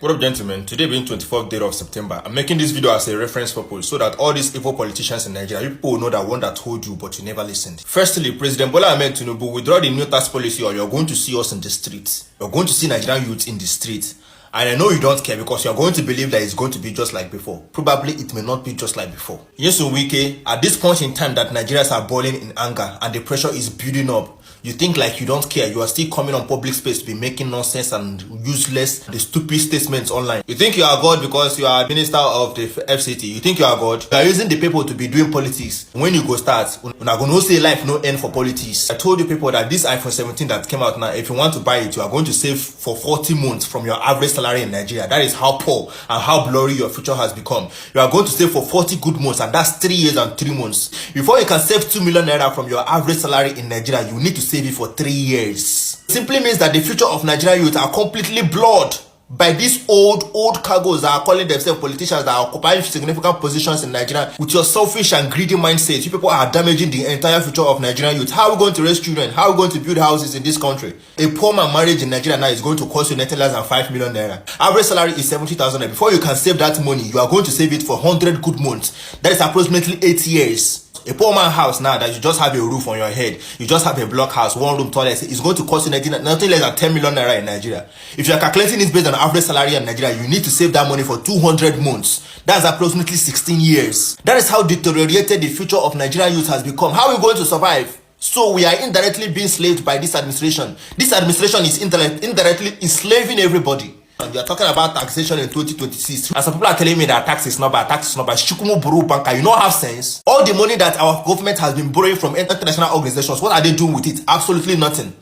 What up, gentlemen? Today being 24th day of September, I'm making this video as a reference purpose so that all these evil politicians in Nigeria, people will know that one that told you but you never listened. Firstly, President Bola Ahmed Tinubu, withdraw the new tax policy or you're going to see us in the streets. You're going to see Nigerian youths in the streets. And I know you don't care because you're going to believe that it's going to be just like before. Probably it may not be just like before. Yes, Wike, at this point in time that Nigerians are boiling in anger and the pressure is building up, you think like you don't care. You are still coming on public space to be making nonsense and useless, the stupid statements online. You think you are God because you are minister of the FCT. You think you are God. You are using the people to be doing politics. When you go start, you're not going to say life no end for politics. I told you people that this iPhone 17 that came out now, if you want to buy it, you are going to save for 40 months from your average salary in Nigeria. That is how poor and how blurry your future has become. You are going to save for 40 good months, and that's 3 years and 3 months. Before you can save 2 million naira from your average salary in Nigeria, you need to save it for 3 years. Simply means that the future of Nigerian youth are completely blurred by these old cargoes that are calling themselves politicians that are occupying significant positions in Nigeria. With your selfish and greedy mindset, you people are damaging the entire future of Nigerian youth. How are we going to raise children? How are we going to build houses in this country? A poor man marriage in Nigeria now is going to cost you nothing less than 5 million naira. Average salary is 70,000 naira. Before you can save that money, you are going to save it for 100 good months. That is approximately 8 years. A poor man house now that you just have a roof on your head, you just have a block house, 1 room toilet, is going to cost you nothing less than 10 million naira in Nigeria. If you are calculating it based on average salary in Nigeria, you need to save that money for 200 months. That's approximately 16 years. That is how deteriorated the future of Nigerian youth has become. How are we going to survive? So we are indirectly being enslaved by this administration. This administration is indirectly enslaving everybody. And you are talking about taxation in 2026. And some people are telling me that tax is not bad, Shukumu Buru Banka, you don't have sense. All the money that our government has been borrowing from international organizations, what are they doing with it? Absolutely nothing.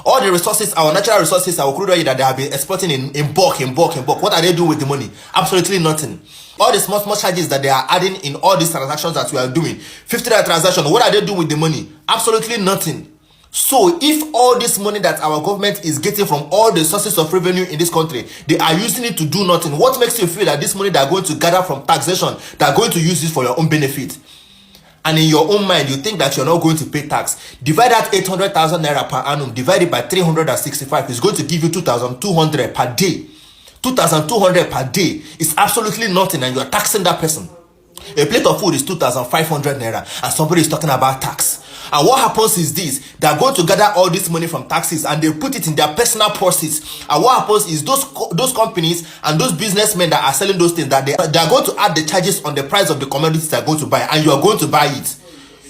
All the resources, our natural resources, our crude oil that they have been exporting in bulk, what are they doing with the money? Absolutely nothing. All the small charges that they are adding in all these transactions that we are doing, 50 transaction, what are they doing with the money? Absolutely nothing. So if all this money that our government is getting from all the sources of revenue in this country, they are using it to do nothing, what makes you feel that this money they are going to gather from taxation, they are going to use this for your own benefit? And in your own mind, you think that you're not going to pay tax. Divide that 800,000 naira per annum, divided by 365, is going to give you 2,200 per day. 2,200 per day is absolutely nothing, and you are taxing that person. A plate of food is 2,500 naira, and somebody is talking about tax. And what happens is this: they are going to gather all this money from taxes and they put it in their personal purses. And what happens is those companies and those businessmen that are selling those things, that they are going to add the charges on the price of the commodities they are going to buy, and you are going to buy it.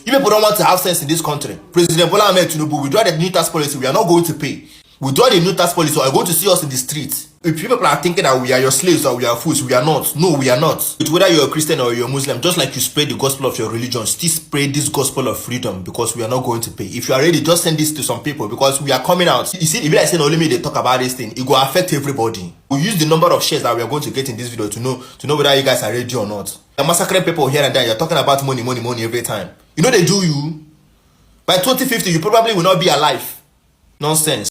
You people don't want to have sense in this country. President Bola Ahmed Tinubu, withdraw the new tax policy. We are not going to pay. Withdraw the new tax policy, or you're going to see us in the streets. If people are thinking that we are your slaves or we are fools, we are not. No, we are not. It's whether you're a Christian or you're a Muslim, just like you spread the gospel of your religion, still spread this gospel of freedom, because we are not going to pay. If you are ready, just send this to some people, because we are coming out. You see, if I say only me they talk about this thing, it will affect everybody. We use the number of shares that we are going to get in this video to know whether you guys are ready or not. You're massacring people here and there. You're talking about money every time. You know they do you. By 2050, you probably will not be alive. Nonsense.